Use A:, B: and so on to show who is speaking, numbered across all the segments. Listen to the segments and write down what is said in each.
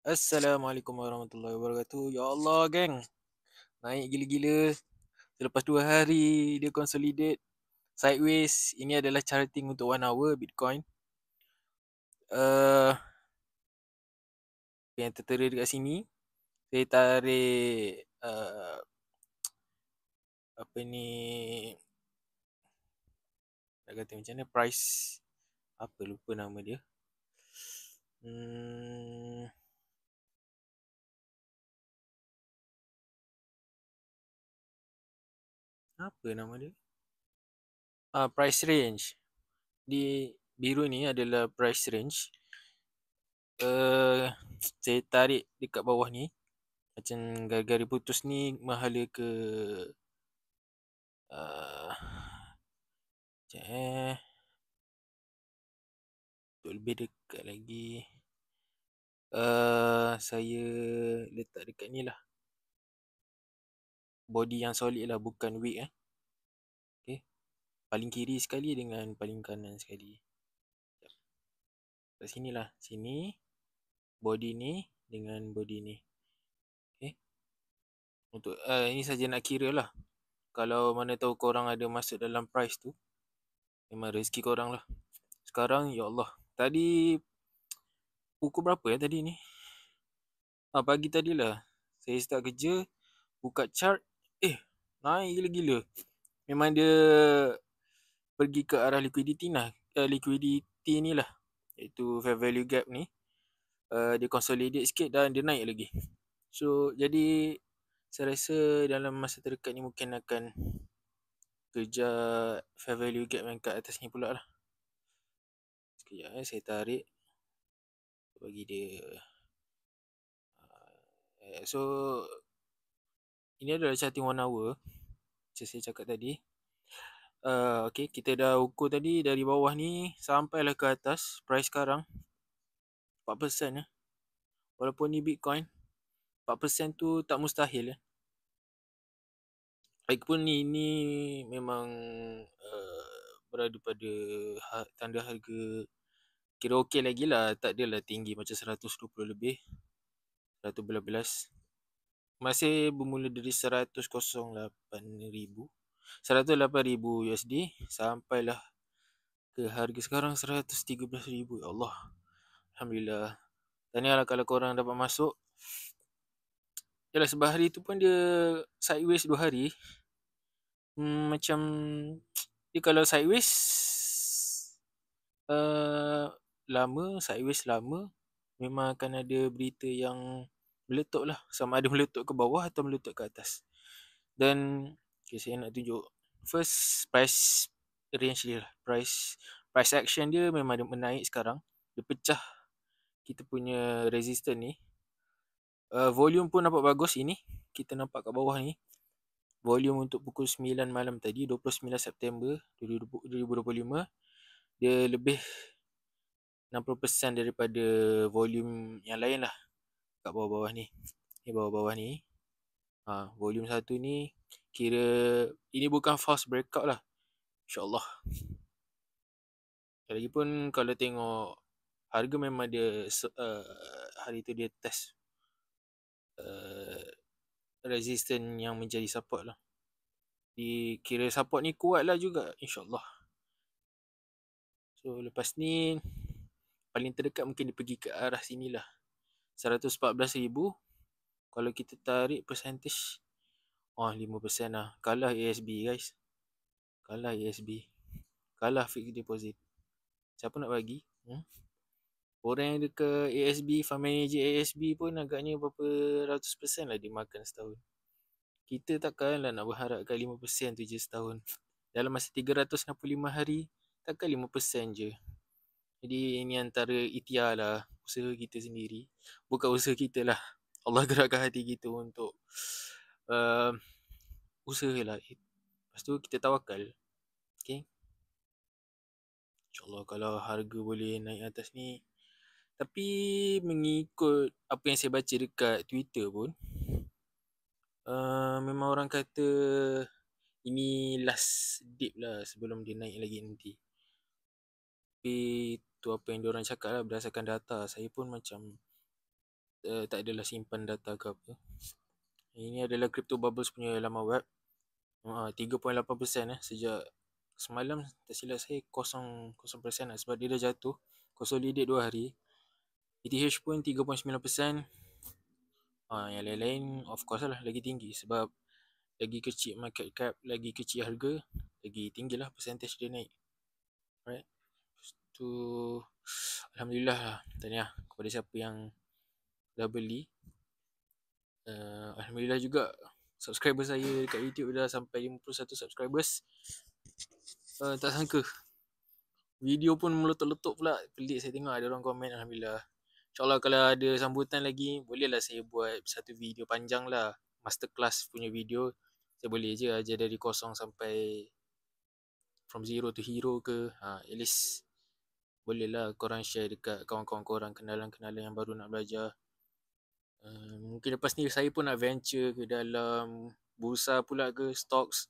A: Assalamualaikum warahmatullahi wabarakatuh. Ya Allah, geng. Naik gila-gila. Selepas 2 hari dia consolidate sideways. Ini adalah charting untuk 1 hour Bitcoin. Uh, yang tertera dekat sini. Saya tarik apa ni, nak kata macam mana, price apa, lupa nama dia. Apa nama dia? Price range. Di biru ni adalah price range. Saya tarik dekat bawah ni. Macam gara-gara putus ni mahala ke sekejap untuk lebih dekat lagi. Saya letak dekat ni lah, body yang solid lah, bukan wick okay. Paling kiri sekali dengan paling kanan sekali. Kat sini lah, sini body ni dengan body ni. Okay. Untuk ini saja nak kira lah. Kalau mana tahu korang ada masuk dalam price tu, memang rezeki korang lah. Sekarang ya Allah, tadi pukul berapa tadi ni? Pagi tadi lah saya start kerja, buka chart, naik gila-gila. Memang dia pergi ke arah liquidity ni lah, iaitu fair value gap ni. Dia consolidate sikit dan dia naik lagi. So jadi saya rasa dalam masa terdekat ni mungkin akan kejar fair value gap yang kat atas ni pula lah. Sekejap saya tarik bagi dia. So ini adalah charting 1 hour macam saya cakap tadi. Okay, kita dah ukur tadi dari bawah ni sampailah ke atas. Price sekarang 4% Walaupun ni Bitcoin, 4% tu tak mustahil Lagipun ni memang berada pada tanda harga kira okey lagi lah. Tak adalah tinggi macam 120 lebih, 112. Masih bermula dari 108,000 USD sampailah ke harga sekarang 113,000. Ya Allah, Alhamdulillah. Tahniahlah kalau korang dapat masuk. Yalah, sebab hari tu pun dia sideways 2 hari. Macam dia kalau sideways sideways lama, memang akan ada berita yang meletup lah. Sama ada meletup ke bawah atau meletup ke atas. Dan saya nak tunjuk first price range dia lah. Price action dia memang dia menaik sekarang. Dia pecah kita punya resistance ni. Volume pun nampak bagus. Ini kita nampak kat bawah ni, volume untuk pukul 9 malam tadi, 29 September 2025, dia lebih 60% daripada volume yang lain lah kat bawah-bawah ni. Ni bawah-bawah ni, volume 1 ni kira ini bukan false breakout lah, InsyaAllah. Lagipun kalau tengok harga, memang dia hari tu dia test resistance yang menjadi support lah. Dikira support ni kuat lah juga, InsyaAllah. So lepas ni paling terdekat mungkin dia pergi ke arah sini lah, 114,000. Kalau kita tarik percentage, 5% lah. Kalah ASB guys, kalah ASB, kalah fixed deposit. Siapa nak bagi? Orang yang dekat ASB, fund manager ASB pun agaknya berapa ratus persen lah dia makan setahun. Kita takkan lah nak berharapkan 5% tu je setahun. Dalam masa 365 hari, takkan 5% je. Jadi ini antara ikhtiar lah, usaha kita sendiri. Bukan usaha kita lah, Allah gerakkan hati kita untuk usaha lah. Lepas tu kita tawakal. Okay, InsyaAllah kalau harga boleh naik atas ni. Tapi mengikut apa yang saya baca dekat Twitter pun, memang orang kata ini last dip lah sebelum dia naik lagi nanti. Tapi tu apa yang diorang cakap lah berdasarkan data. Saya pun macam tak adalah simpan data ke apa. Ini adalah Crypto Bubbles punya laman web. 3.8% sejak semalam tak silap saya 0% lah, sebab dia dah jatuh consolidate 2 hari. ETH pun 3.9%. Yang lain-lain of course lah lagi tinggi sebab lagi kecil market cap, lagi kecil harga, lagi tinggi lah percentage dia naik. Alright. Tu alhamdulillah lah, tahniah kepada siapa yang dah beli. Alhamdulillah juga subscriber saya dekat YouTube dah sampai 51 subscribers. Tak sangka video pun meletup-letup pula. Pelik saya tengok ada orang komen. Alhamdulillah. InsyaAllah kalau ada sambutan lagi, bolehlah saya buat satu video panjang lah, masterclass punya video. Saya boleh je ajar dari kosong sampai from zero to hero ke. At least bolehlah korang share dekat kawan-kawan korang, kenalan-kenalan yang baru nak belajar. Mungkin lepas ni saya pun nak venture ke dalam bursa pula ke, stocks.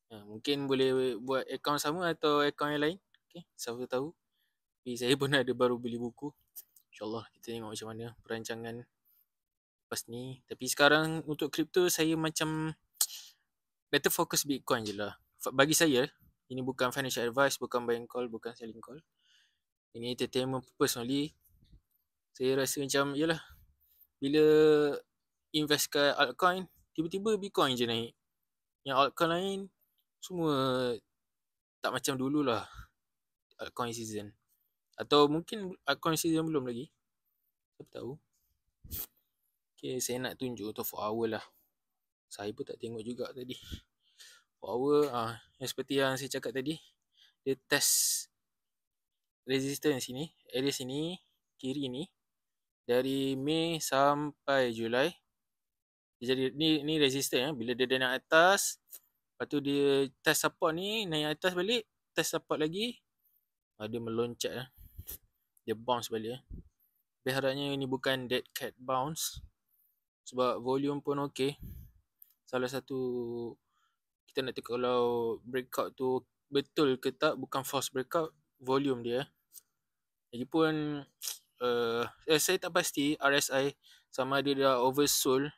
A: Mungkin boleh buat account sama atau account yang lain. Okay, siapa tahu. Tapi saya pun ada baru beli buku. InsyaAllah kita tengok macam mana perancangan lepas ni. Tapi sekarang untuk kripto saya macam better fokus Bitcoin je lah. Bagi saya, ini bukan financial advice, bukan buying call, bukan selling call. Ini entertainment purpose only. Saya rasa macam, yalah, bila invest ke altcoin, tiba-tiba Bitcoin je naik. Yang altcoin lain, semua tak macam dulu lah altcoin season. Atau mungkin altcoin season belum lagi. Siapa tahu. Okay, saya nak tunjuk untuk 4 hour lah. Saya pun tak tengok juga tadi. 4 hour, yang seperti yang saya cakap tadi, dia test resistance sini, area sini, kiri ni, dari Mei sampai Julai. Jadi ni resistance bila dia naik atas, lepas tu dia test support ni, naik atas balik, test support lagi, dia meloncat, dia bounce balik. Tapi harapnya ini bukan dead cat bounce, sebab volume pun okey. Salah satu kita nak tengok kalau breakout tu betul ke tak, bukan false breakout, volume dia. Lagipun saya tak pasti RSI sama ada dia dah oversold.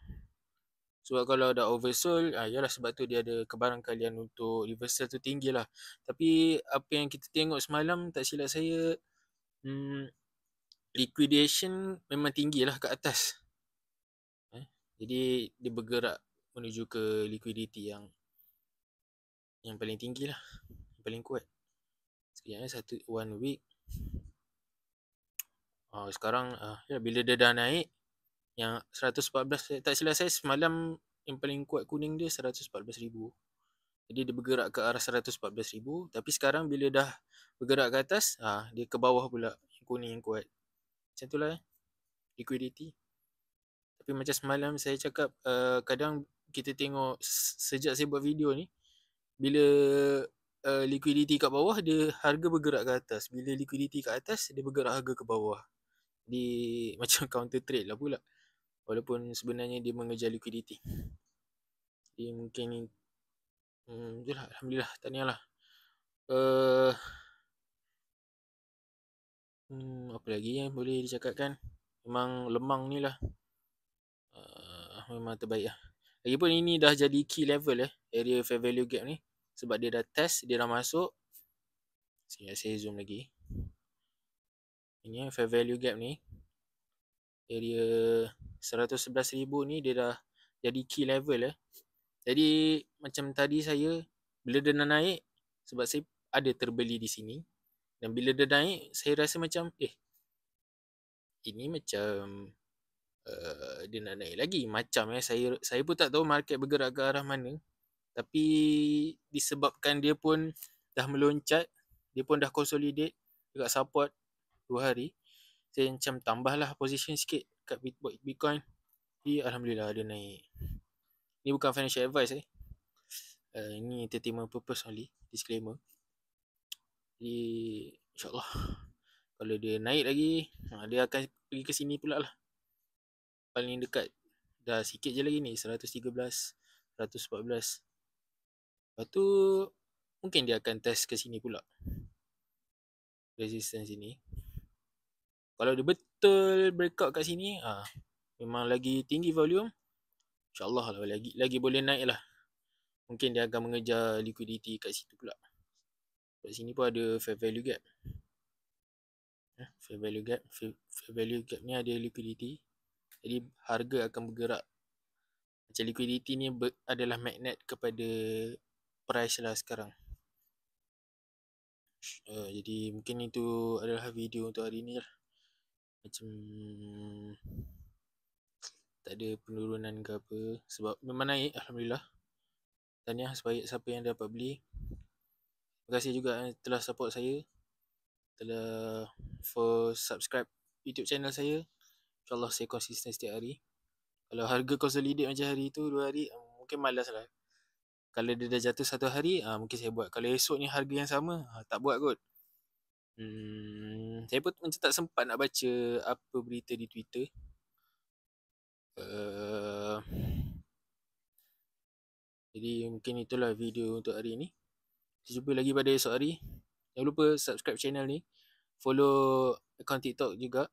A: Sebab kalau dah oversold, yalah sebab tu dia ada kebarangkalian untuk reversal tu tinggi lah. Tapi apa yang kita tengok semalam, tak silap saya, liquidation memang tinggi lah kat atas. Jadi dia bergerak menuju ke liquidity yang paling tinggi lah, yang paling kuat. Sekejap one week. Sekarang bila dia dah naik yang 114, tak silap saya semalam yang paling kuat kuning dia 114,000. Jadi dia bergerak ke arah 114,000. Tapi sekarang bila dah bergerak ke atas, dia ke bawah pula, yang kuning yang kuat. Macam tu lah liquidity. Tapi macam semalam saya cakap, kadang kita tengok sejak saya buat video ni, bila liquidity kat bawah, dia harga bergerak ke atas. Bila liquidity kat atas, dia bergerak harga ke bawah. Jadi macam counter trade lah pula, walaupun sebenarnya dia mengejar liquidity. Jadi mungkin itulah, alhamdulillah, tahniah lah. Apa lagi yang boleh dicakapkan? Memang lemang ni lah, memang terbaik lah. Lagipun ini dah jadi key level area fair value gap ni, sebab dia dah test, dia dah masuk. Saya zoom lagi. Ini fair value gap ni, area 111,000 ni dia dah jadi key level. Jadi macam tadi saya, bila dia nak naik, sebab saya ada terbeli di sini, dan bila dia naik, saya rasa macam ini macam dia nak naik lagi. Macam saya pun tak tahu market bergerak ke arah mana. Tapi disebabkan dia pun dah meloncat, dia pun dah consolidate dekat support 2 hari, saya macam tambahlah position sikit kat Bitcoin. Jadi alhamdulillah dia naik. Ni bukan financial advice ini entertainment purpose only, disclaimer. Jadi insyaAllah kalau dia naik lagi, dia akan pergi ke sini pula lah, paling dekat. Dah sikit je lagi ni, 113, 114. Lepas tu mungkin dia akan test ke sini pula, resistance sini. Kalau dia betul breakout kat sini, memang lagi tinggi volume, insyaAllah lah lagi boleh naik lah. Mungkin dia akan mengejar liquidity kat situ pula. Kat sini pun ada fair value gap. Fair value gap ni ada liquidity. Jadi harga akan bergerak. Macam liquidity ni adalah magnet kepada price lah sekarang. Jadi mungkin itu adalah video untuk hari ni lah. Macam tak ada penurunan ke apa. Sebab memang naik, Alhamdulillah. Tahniah siapa yang dapat beli. Terima kasih juga telah support saya, telah subscribe YouTube channel saya. InsyaAllah saya konsisten setiap hari. Kalau harga consolidate macam hari tu 2 hari, mungkin malas lah. Kalau dia dah jatuh 1 hari, mungkin saya buat. Kalau esok ni harga yang sama, tak buat kot. Saya pun macam tak sempat nak baca apa berita di Twitter. Jadi mungkin itulah video untuk hari ni. Kita jumpa lagi pada esok hari. Jangan lupa subscribe channel ni. Follow akaun TikTok juga.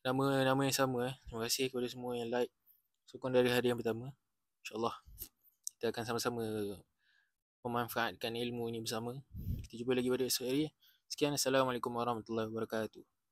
A: Nama yang sama. Terima kasih kepada semua yang like, sokong dari hari yang pertama. InsyaAllah kita akan sama-sama memanfaatkan ilmu ni bersama. Kita jumpa lagi pada esok hari. Sekian, Assalamualaikum warahmatullahi wabarakatuh.